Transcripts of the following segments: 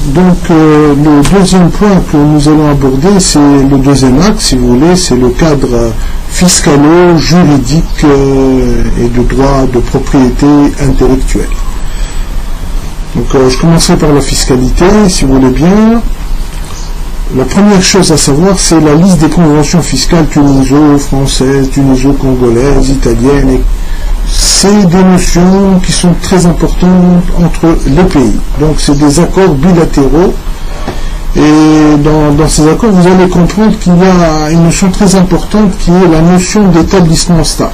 Donc le deuxième point que nous allons aborder, c'est le deuxième axe, si vous voulez, c'est le cadre fiscalo-juridique et de droit de propriété intellectuelle. Donc je commencerai par la fiscalité, si vous voulez bien. La première chose à savoir, c'est la liste des conventions fiscales tuniso-françaises, tuniso-congolaises, italiennes. C'est des notions qui sont très importantes entre les pays. Donc c'est des accords bilatéraux. Et dans ces accords, vous allez comprendre qu'il y a une notion très importante qui est la notion d'établissement stable,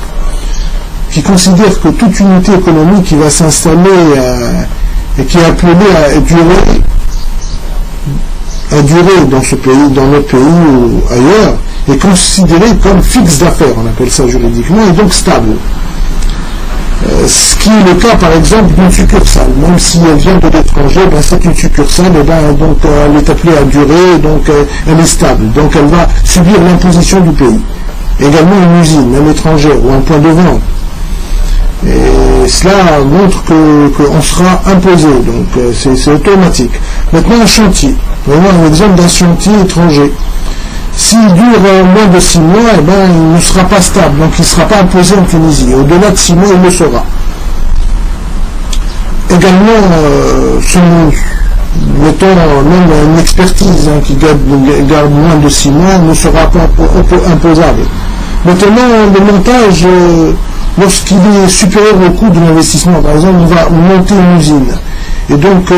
qui considère que toute unité économique qui va s'installer et qui est appelée à durer dans ce pays, dans notre pays ou ailleurs, est considérée comme fixe d'affaires, on appelle ça juridiquement, et donc stable. Ce qui est le cas par exemple d'une succursale, même si elle vient de l'étranger, c'est une succursale, donc elle est appelée à durer, donc elle est stable, donc elle va subir l'imposition du pays. Également une usine, même étrangère, ou un point de vente. Et cela montre qu'on sera imposé, donc c'est automatique. Maintenant un chantier, vraiment un exemple d'un chantier étranger. S'il dure moins de 6 mois, il ne sera pas stable, donc il ne sera pas imposé en Tunisie. Au-delà de 6 mois, il le sera. Également, mettons même une expertise qui garde moins de 6 mois ne sera pas imposable. Maintenant, le montage, lorsqu'il est supérieur au coût de l'investissement, par exemple, on va monter une usine. Et donc,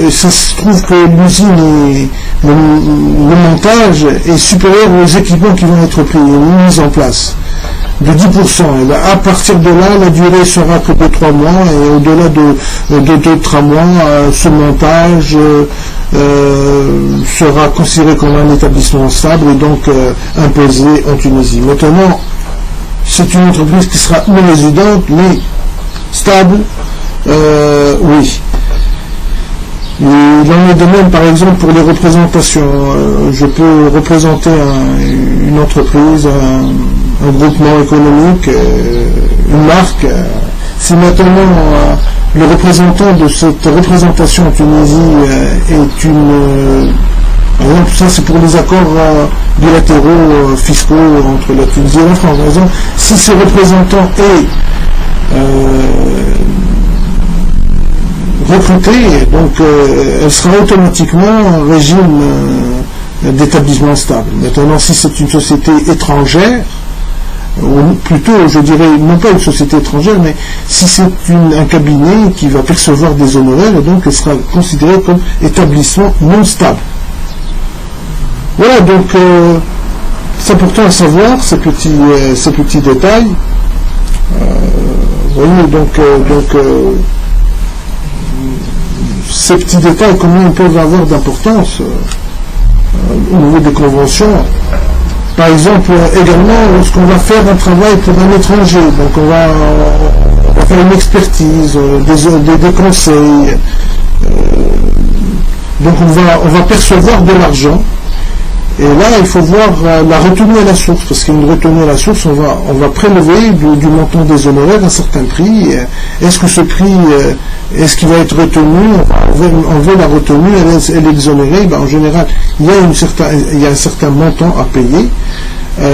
ça se trouve que l'usine, le montage est supérieur aux équipements qui vont être mis en place, de 10%. Et là, à partir de là, la durée sera que de 3 mois, et au-delà de 2-3 mois, ce montage sera considéré comme un établissement stable et donc imposé en Tunisie. Maintenant, c'est une entreprise qui sera non résidente, mais stable. Oui. Il en est de même par exemple pour les représentations. Je peux représenter une entreprise, un groupement économique, une marque. Si maintenant le représentant de cette représentation en Tunisie est une... par exemple, ça c'est pour les accords bilatéraux fiscaux entre la Tunisie et la France. Par exemple, si ce représentant est recrutée, donc elle sera automatiquement en régime d'établissement stable. Maintenant, si c'est une société étrangère, ou plutôt, je dirais, non pas une société étrangère, mais si c'est un cabinet qui va percevoir des honoraires, et donc elle sera considérée comme établissement non stable. Voilà, donc c'est important à savoir ces petits détails. Vous voyez, donc ces petits détails, combien ils peuvent avoir d'importance au niveau des conventions. Par exemple, également, lorsqu'on va faire un travail pour un étranger, donc on va faire une expertise, des conseils, donc on va percevoir de l'argent. Et là, il faut voir la retenue à la source, parce qu'il y a une retenue à la source, on va prélever du montant des honoraires un certain prix. Est-ce que ce prix, est-ce qu'il va être retenu? On veut la retenue, elle est exonérée. En général, il y a un certain montant à payer.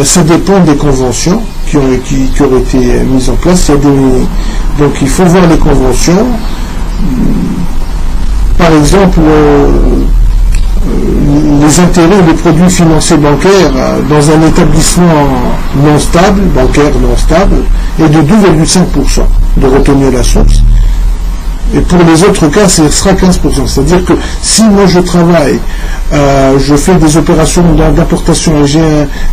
Ça dépend des conventions qui auraient été mises en place. Donc il faut voir les conventions. Par exemple, les intérêts des produits financiers bancaires dans un établissement non stable, bancaire non stable, est de 2,5% de retenue à la source. Et pour les autres cas, ce sera 15%. C'est-à-dire que si moi je travaille, je fais des opérations d'importation et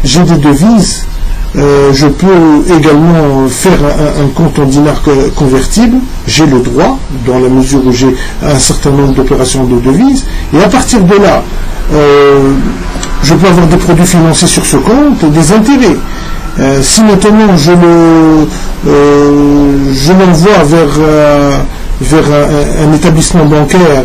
j'ai des devises, je peux également faire un compte en dinars convertible, j'ai le droit, dans la mesure où j'ai un certain nombre d'opérations de devises, et à partir de là, je peux avoir des produits financiers sur ce compte et des intérêts. Si maintenant je l'envoie vers un établissement bancaire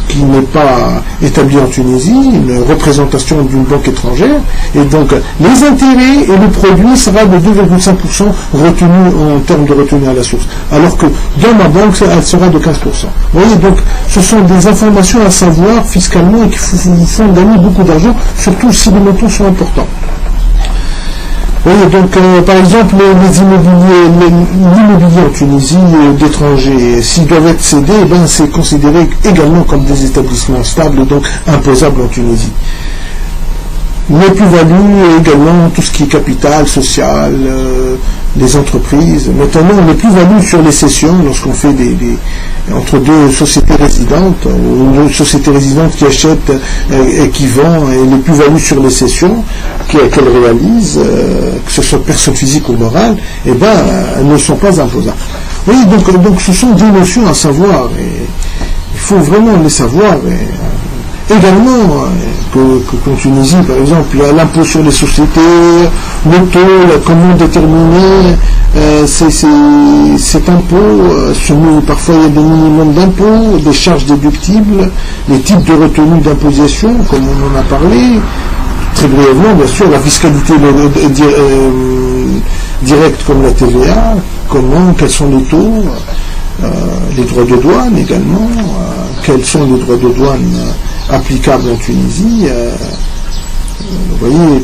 qui qui n'est pas établi en Tunisie, une représentation d'une banque étrangère, et donc les intérêts et le produit sera de 2,5% retenu en termes de retenue à la source, alors que dans ma banque, elle sera de 15%. Vous voyez, donc ce sont des informations à savoir fiscalement et qui vous font gagner beaucoup d'argent, surtout si les montants sont importants. Oui, donc par exemple l'immobilier en Tunisie d'étrangers, s'ils doivent être cédés, eh ben, c'est considéré également comme des établissements stables, donc imposables en Tunisie. Les plus-values également, tout ce qui est capital, social, les entreprises. Notamment les plus-values sur les cessions, lorsqu'on fait entre deux sociétés résidentes, ou une société résidente qui achète et qui vend, et les plus-values sur les cessions qu'elle réalise, que ce soit personne physique ou morale, eh ben, elles ne sont pas imposables. Oui, donc ce sont des notions à savoir, et il faut vraiment les savoir. Également, qu'en Tunisie, par exemple, l'impôt sur les sociétés, le taux, comment déterminer cet impôt, parfois il y a des minimums d'impôts, des charges déductibles, les types de retenues d'imposition, comme on en a parlé, très brièvement, bien sûr, la fiscalité directe comme la TVA, quels sont les taux, les droits de douane également, quels sont les droits de douane applicables en Tunisie, vous voyez,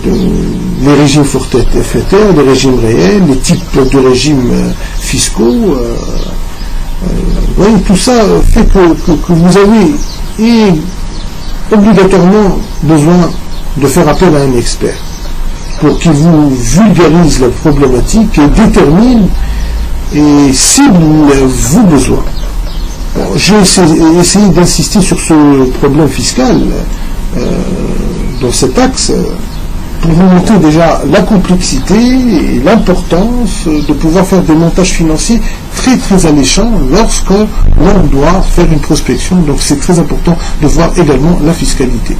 les régimes forfaitaires, les régimes réels, les types de régimes fiscaux, vous voyez, tout ça fait que vous avez obligatoirement besoin de faire appel à un expert pour qu'il vous vulgarise la problématique et détermine et cible vos besoins. Bon, j'ai essayé d'insister sur ce problème fiscal dans cet axe pour vous montrer déjà la complexité et l'importance de pouvoir faire des montages financiers très très alléchants lorsque l'on doit faire une prospection. Donc c'est très important de voir également la fiscalité.